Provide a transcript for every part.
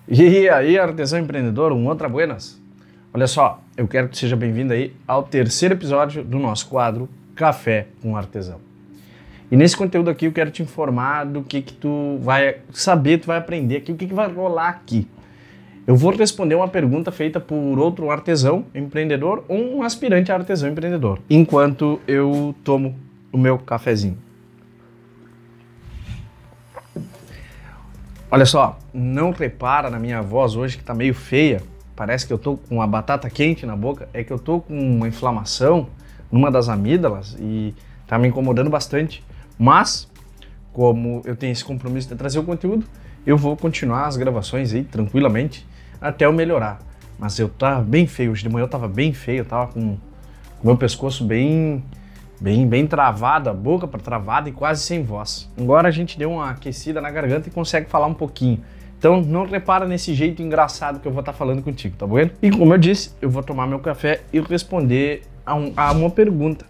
E aí, artesão empreendedor, um outra buenas? Olha só, eu quero que seja bem-vindo aí ao terceiro episódio do nosso quadro Café com Artesão. E nesse conteúdo aqui eu quero te informar do que tu vai saber, tu vai aprender aqui, o que vai rolar aqui. Eu vou responder uma pergunta feita por outro artesão empreendedor ou um aspirante a artesão empreendedor, enquanto eu tomo o meu cafezinho. Olha só, não repara na minha voz hoje que tá meio feia, parece que eu tô com uma batata quente na boca, é que eu tô com uma inflamação numa das amígdalas e tá me incomodando bastante, mas como eu tenho esse compromisso de trazer o conteúdo, eu vou continuar as gravações aí tranquilamente até eu melhorar. Mas eu tava bem feio, hoje de manhã eu tava bem feio, eu tava com o meu pescoço bem travado, a boca travada e quase sem voz. Agora a gente deu uma aquecida na garganta e consegue falar um pouquinho. Então não repara nesse jeito engraçado que eu vou estar falando contigo, tá bom? E como eu disse, eu vou tomar meu café e responder a uma pergunta.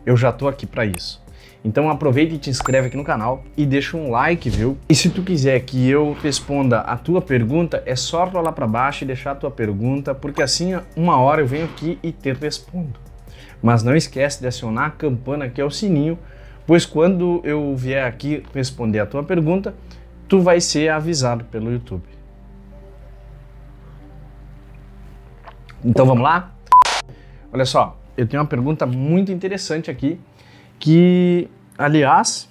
Eu já tô aqui para isso. Então aproveita e te inscreve aqui no canal e deixa um like, viu? E se tu quiser que eu responda a tua pergunta, é só rolar para baixo e deixar a tua pergunta, porque assim uma hora eu venho aqui e te respondo. Mas não esquece de acionar a campana, que é o sininho, pois quando eu vier aqui responder a tua pergunta, tu vai ser avisado pelo YouTube. Então vamos lá? Olha só, eu tenho uma pergunta muito interessante aqui, que, aliás,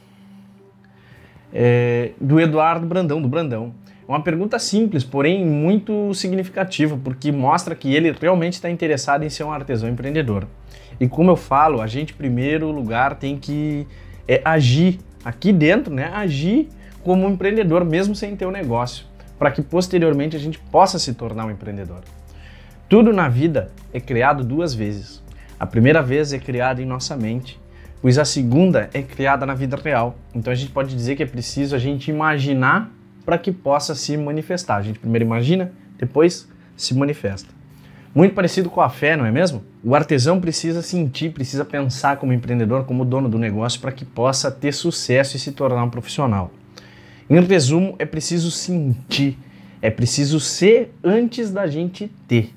é do Eduardo Brandão, do Brandão. É uma pergunta simples, porém muito significativa, porque mostra que ele realmente está interessado em ser um artesão empreendedor. E como eu falo, a gente, em primeiro lugar, tem que agir aqui dentro, né? Agir como um empreendedor, mesmo sem ter um negócio, para que posteriormente a gente possa se tornar um empreendedor. Tudo na vida é criado duas vezes. A primeira vez é criada em nossa mente, pois a segunda é criada na vida real. Então a gente pode dizer que é preciso a gente imaginar para que possa se manifestar. A gente primeiro imagina, depois se manifesta. Muito parecido com a fé, não é mesmo? O artesão precisa sentir, precisa pensar como empreendedor, como dono do negócio, para que possa ter sucesso e se tornar um profissional. Em resumo, é preciso sentir, é preciso ser antes da gente ter.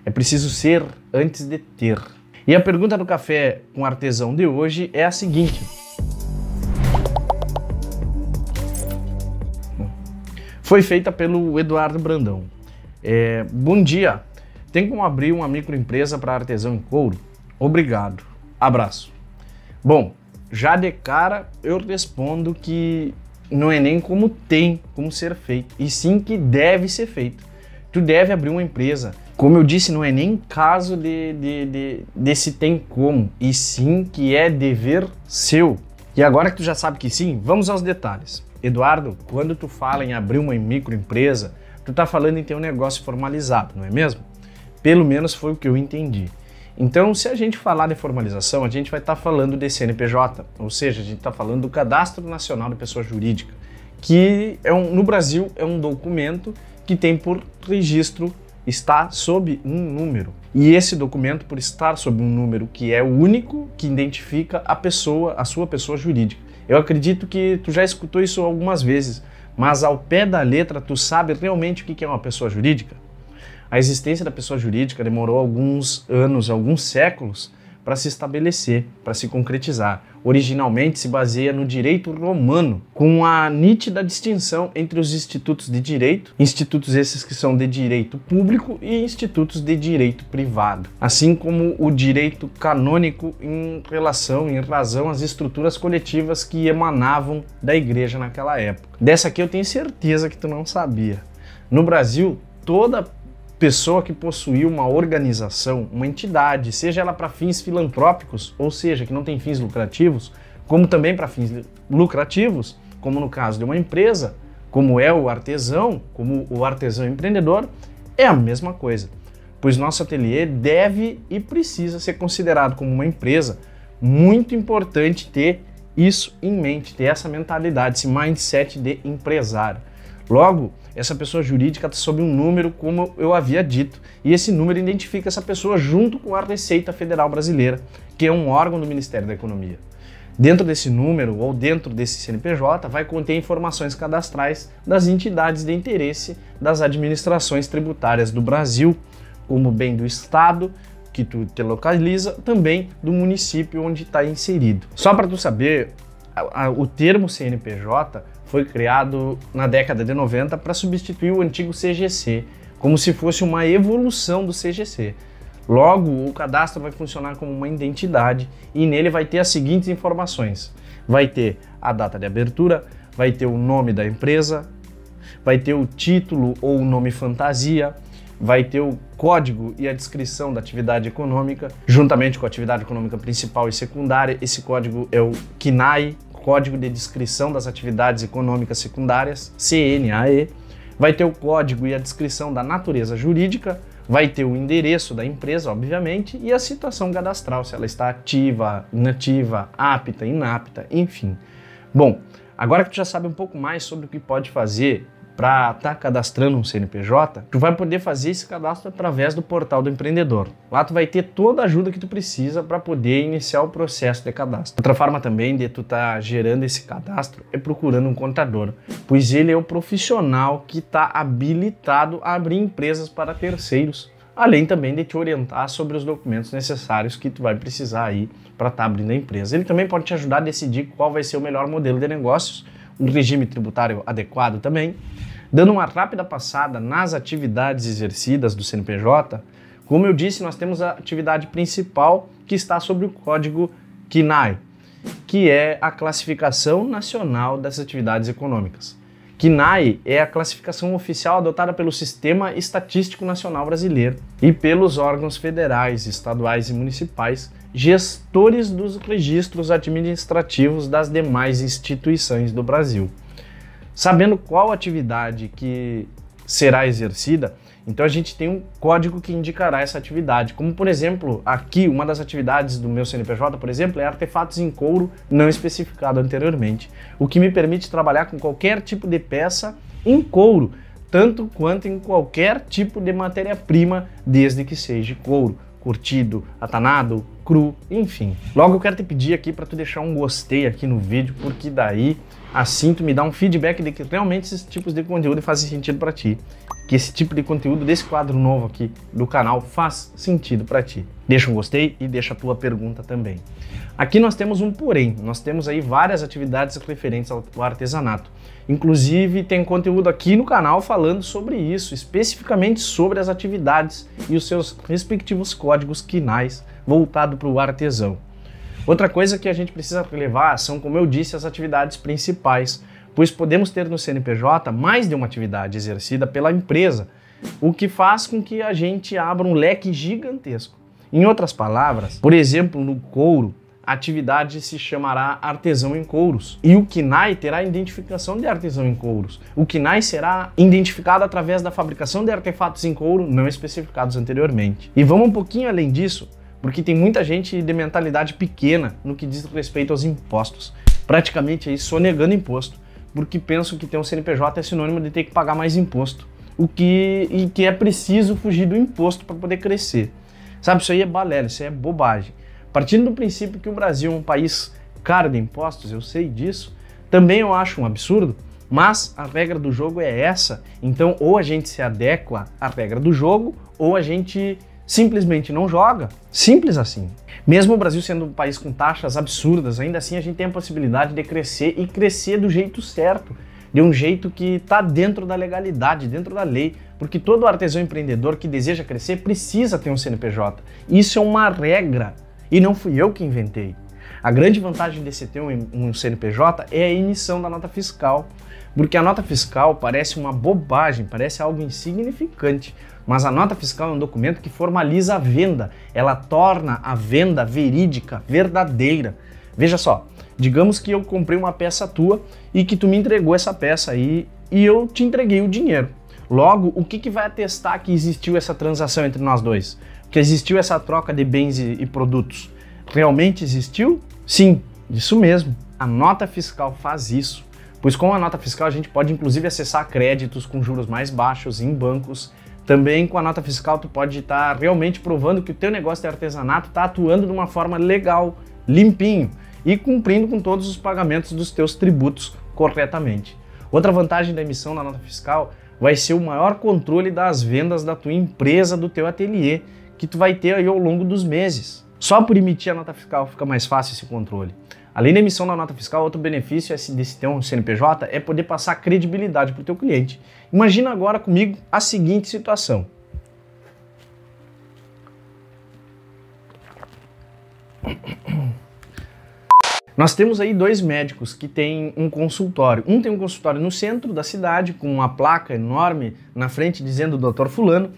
É preciso ser antes de ter. E a pergunta do Café com Artesão de hoje é a seguinte. Foi feita pelo Eduardo Brandão. Bom dia. Tem como abrir uma microempresa para artesão em couro? Obrigado. Abraço. Bom, já de cara eu respondo que não é nem como tem como ser feito, e sim que deve ser feito. Tu deve abrir uma empresa. Como eu disse, não é nem caso de se tem como, e sim que é dever seu. E agora que tu já sabe que sim, vamos aos detalhes. Eduardo, quando tu fala em abrir uma microempresa, tu tá falando em ter um negócio formalizado, não é mesmo? Pelo menos foi o que eu entendi. Então, se a gente falar de formalização, a gente vai estar falando de CNPJ, ou seja, a gente está falando do Cadastro Nacional de Pessoa Jurídica, que no Brasil é um documento que tem por registro estar sob um número. E esse documento, por estar sob um número que é o único que identifica a sua pessoa jurídica. Eu acredito que tu já escutou isso algumas vezes, mas ao pé da letra tu sabe realmente o que é uma pessoa jurídica? A existência da pessoa jurídica demorou alguns anos, alguns séculos para se estabelecer, para se concretizar. Originalmente se baseia no direito romano, com a nítida distinção entre os institutos de direito, institutos esses que são de direito público e institutos de direito privado, assim como o direito canônico em razão às estruturas coletivas que emanavam da igreja naquela época. Dessa aqui eu tenho certeza que tu não sabia. No Brasil, toda pessoa que possuiu uma organização, uma entidade, seja ela para fins filantrópicos, ou seja, que não tem fins lucrativos, como também para fins lucrativos, como no caso de uma empresa, como é o artesão, como o artesão empreendedor, é a mesma coisa. Pois nosso ateliê deve e precisa ser considerado como uma empresa. Muito importante ter isso em mente, ter essa mentalidade, esse mindset de empresário. Logo, essa pessoa jurídica está sob um número, como eu havia dito, e esse número identifica essa pessoa junto com a Receita Federal Brasileira, que é um órgão do Ministério da Economia. Dentro desse número ou dentro desse CNPJ vai conter informações cadastrais das entidades de interesse das administrações tributárias do Brasil, como bem do Estado, que tu te localiza, também do município onde está inserido. Só para tu saber, o termo CNPJ foi criado na década de 90 para substituir o antigo CGC, como se fosse uma evolução do CGC. Logo, o cadastro vai funcionar como uma identidade e nele vai ter as seguintes informações. Vai ter a data de abertura, vai ter o nome da empresa, vai ter o título ou o nome fantasia, vai ter o código e a descrição da atividade econômica, juntamente com a atividade econômica principal e secundária. Esse código é o CNAE, Código de Descrição das Atividades Econômicas Secundárias, CNAE. Vai ter o código e a descrição da natureza jurídica, vai ter o endereço da empresa, obviamente, e a situação cadastral, se ela está ativa, inativa, apta, inapta, enfim. Bom, agora que tu já sabe um pouco mais sobre o que pode fazer para estar cadastrando um CNPJ, tu vai poder fazer esse cadastro através do portal do empreendedor. Lá tu vai ter toda a ajuda que tu precisa para poder iniciar o processo de cadastro. Outra forma também de tu estar gerando esse cadastro é procurando um contador, pois ele é o profissional que está habilitado a abrir empresas para terceiros, além também de te orientar sobre os documentos necessários que tu vai precisar aí para estar abrindo a empresa. Ele também pode te ajudar a decidir qual vai ser o melhor modelo de negócios, um regime tributário adequado também. Dando uma rápida passada nas atividades exercidas do CNPJ, como eu disse, nós temos a atividade principal que está sobre o código CNAE, que é a Classificação Nacional das Atividades Econômicas. CNAE é a classificação oficial adotada pelo Sistema Estatístico Nacional Brasileiro e pelos órgãos federais, estaduais e municipais, gestores dos registros administrativos das demais instituições do Brasil. Sabendo qual atividade que será exercida, então a gente tem um código que indicará essa atividade. Como, por exemplo, aqui, uma das atividades do meu CNPJ, por exemplo, é artefatos em couro não especificado anteriormente, o que me permite trabalhar com qualquer tipo de peça em couro, tanto quanto em qualquer tipo de matéria-prima, desde que seja couro, curtido, atanado, cru, enfim. Logo eu quero te pedir aqui para tu deixar um gostei aqui no vídeo, porque daí assim tu me dá um feedback de que realmente esses tipos de conteúdo fazem sentido para ti, que esse tipo de conteúdo desse quadro novo aqui do canal faz sentido para ti. Deixa um gostei e deixa a tua pergunta também. Aqui nós temos um porém, nós temos aí várias atividades referentes ao artesanato. Inclusive tem conteúdo aqui no canal falando sobre isso, especificamente sobre as atividades e os seus respectivos códigos quinais voltado para o artesão. Outra coisa que a gente precisa relevar são, como eu disse, as atividades principais, pois podemos ter no CNPJ mais de uma atividade exercida pela empresa, o que faz com que a gente abra um leque gigantesco. Em outras palavras, por exemplo, no couro, a atividade se chamará artesão em couros e o CNAE terá a identificação de artesão em couros. O CNAE será identificado através da fabricação de artefatos em couro não especificados anteriormente. E vamos um pouquinho além disso, porque tem muita gente de mentalidade pequena no que diz respeito aos impostos, praticamente aí sonegando imposto, porque pensam que ter um CNPJ é sinônimo de ter que pagar mais imposto, e que é preciso fugir do imposto para poder crescer. Sabe, isso aí é balela, isso aí é bobagem. Partindo do princípio que o Brasil é um país caro de impostos, eu sei disso, também eu acho um absurdo, mas a regra do jogo é essa, então ou a gente se adequa à regra do jogo, ou a gente simplesmente não joga. Simples assim. Mesmo o Brasil sendo um país com taxas absurdas, ainda assim a gente tem a possibilidade de crescer e crescer do jeito certo, de um jeito que está dentro da legalidade, dentro da lei, porque todo artesão empreendedor que deseja crescer precisa ter um CNPJ. Isso é uma regra e não fui eu que inventei. A grande vantagem de se ter um CNPJ é a emissão da nota fiscal, porque a nota fiscal parece uma bobagem, parece algo insignificante, mas a nota fiscal é um documento que formaliza a venda, ela torna a venda verídica, verdadeira. Veja só, digamos que eu comprei uma peça tua e que tu me entregou essa peça aí e eu te entreguei o dinheiro. Logo, o que vai atestar que existiu essa transação entre nós dois? Que existiu essa troca de bens e produtos? Realmente existiu? Sim, isso mesmo. A nota fiscal faz isso. Pois com a nota fiscal a gente pode inclusive acessar créditos com juros mais baixos em bancos. Também com a nota fiscal tu pode estar realmente provando que o teu negócio de artesanato está atuando de uma forma legal, limpinho. e cumprindo com todos os pagamentos dos teus tributos corretamente. Outra vantagem da emissão da nota fiscal vai ser o maior controle das vendas da tua empresa, do teu ateliê, que tu vai ter aí ao longo dos meses. Só por emitir a nota fiscal fica mais fácil esse controle. Além da emissão da nota fiscal, outro benefício desse ter um CNPJ é poder passar credibilidade para o teu cliente. Imagina agora comigo a seguinte situação. Nós temos aí dois médicos que têm um consultório. Um tem um consultório no centro da cidade, com uma placa enorme na frente dizendo Dr. Fulano,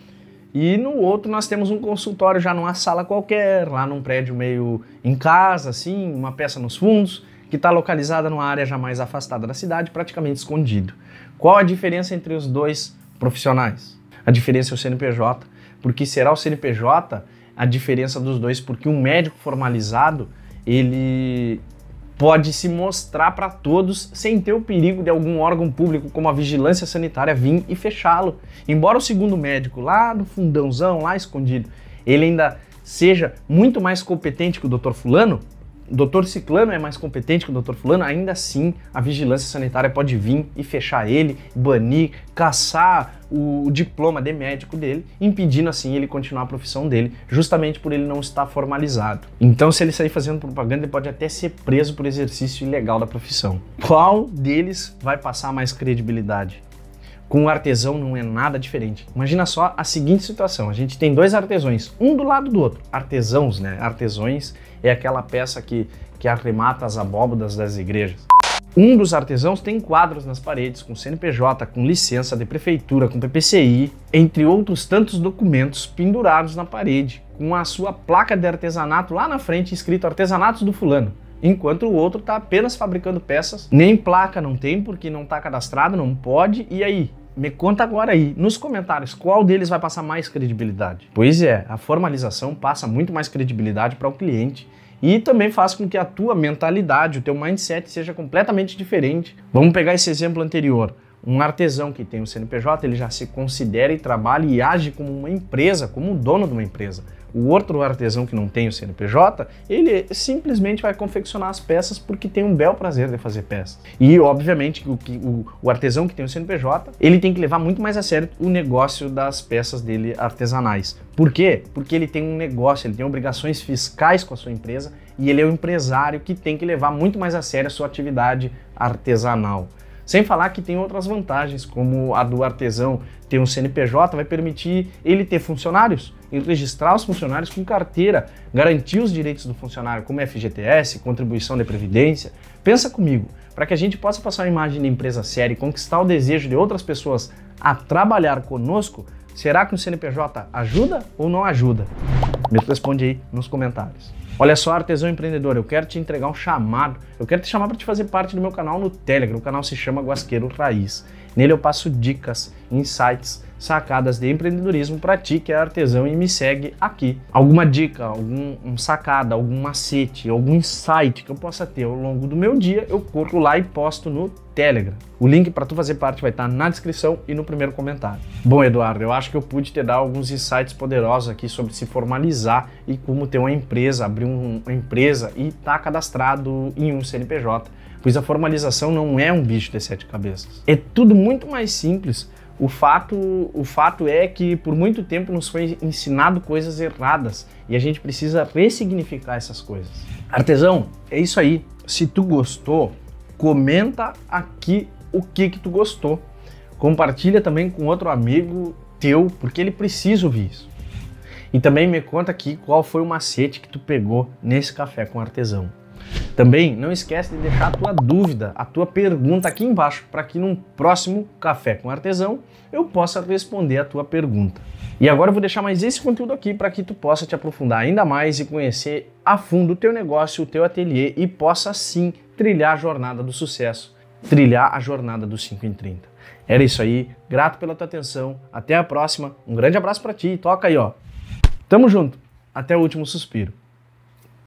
e no outro nós temos um consultório já numa sala qualquer, lá num prédio meio em casa, assim, uma peça nos fundos, que está localizada numa área já mais afastada da cidade, praticamente escondido. Qual a diferença entre os dois profissionais? A diferença é o CNPJ, porque será o CNPJ a diferença dos dois, porque um médico formalizado, ele pode se mostrar para todos sem ter o perigo de algum órgão público como a vigilância sanitária vir e fechá-lo. Embora o segundo médico lá no fundãozão, lá escondido, ele ainda seja muito mais competente que o Dr. Fulano, o Dr. Ciclano é mais competente que o Dr. Fulano, ainda assim a vigilância sanitária pode vir e fechar ele, banir, caçar o diploma de médico dele, impedindo assim ele continuar a profissão dele, justamente por ele não estar formalizado. Então, se ele sair fazendo propaganda, ele pode até ser preso por exercício ilegal da profissão. Qual deles vai passar mais credibilidade? Com o artesão não é nada diferente. Imagina só a seguinte situação, a gente tem dois artesões, um do lado do outro. Artesãos, né? Artesões é aquela peça que arremata as abóbodas das igrejas. Um dos artesãos tem quadros nas paredes, com CNPJ, com licença de prefeitura, com PPCI, entre outros tantos documentos pendurados na parede, com a sua placa de artesanato lá na frente, escrito Artesanatos do Fulano. Enquanto o outro está apenas fabricando peças, nem placa não tem, porque não está cadastrado, não pode, e aí? Me conta agora aí, nos comentários, qual deles vai passar mais credibilidade? Pois é, a formalização passa muito mais credibilidade para o cliente e também faz com que a tua mentalidade, o teu mindset seja completamente diferente. Vamos pegar esse exemplo anterior. Um artesão que tem o CNPJ, ele já se considera e trabalha e age como uma empresa, como o dono de uma empresa. O outro artesão que não tem o CNPJ, ele simplesmente vai confeccionar as peças porque tem um bel prazer de fazer peças. E, obviamente, o artesão que tem o CNPJ, ele tem que levar muito mais a sério o negócio das peças dele artesanais. Por quê? Porque ele tem um negócio, ele tem obrigações fiscais com a sua empresa e ele é o empresário que tem que levar muito mais a sério a sua atividade artesanal. Sem falar que tem outras vantagens, como a do artesão ter um CNPJ, vai permitir ele ter funcionários, e registrar os funcionários com carteira, garantir os direitos do funcionário, como FGTS, contribuição de previdência. Pensa comigo, para que a gente possa passar uma imagem de empresa séria e conquistar o desejo de outras pessoas a trabalhar conosco, será que o CNPJ ajuda ou não ajuda? Me responde aí nos comentários. Olha só, artesão empreendedor, eu quero te entregar um chamado, eu quero te chamar para te fazer parte do meu canal no Telegram. O canal se chama Guasqueiro Raiz. Nele eu passo dicas, insights, sacadas de empreendedorismo para ti que é artesão e me segue aqui. Alguma dica, algum sacada, algum macete, algum insight que eu possa ter ao longo do meu dia, eu corro lá e posto no Telegram. O link para tu fazer parte vai estar na descrição e no primeiro comentário. Bom, Eduardo, eu acho que eu pude te dar alguns insights poderosos aqui sobre se formalizar e como ter uma empresa, abrir uma empresa e estar cadastrado em um CNPJ, pois a formalização não é um bicho de sete cabeças. É tudo muito mais simples. O fato é que por muito tempo nos foi ensinado coisas erradas e a gente precisa ressignificar essas coisas. Artesão, é isso aí. Se tu gostou, comenta aqui o que tu gostou. Compartilha também com outro amigo teu, porque ele precisa ouvir isso. E também me conta aqui qual foi o macete que tu pegou nesse café com artesão. Também não esquece de deixar a tua dúvida, a tua pergunta aqui embaixo, para que num próximo Café com Artesão eu possa responder a tua pergunta. E agora eu vou deixar mais esse conteúdo aqui para que tu possa te aprofundar ainda mais e conhecer a fundo o teu negócio, o teu ateliê e possa sim trilhar a jornada do sucesso, trilhar a jornada dos 5 em 30. Era isso aí, grato pela tua atenção, até a próxima, um grande abraço para ti, toca aí ó. Tamo junto, até o último suspiro.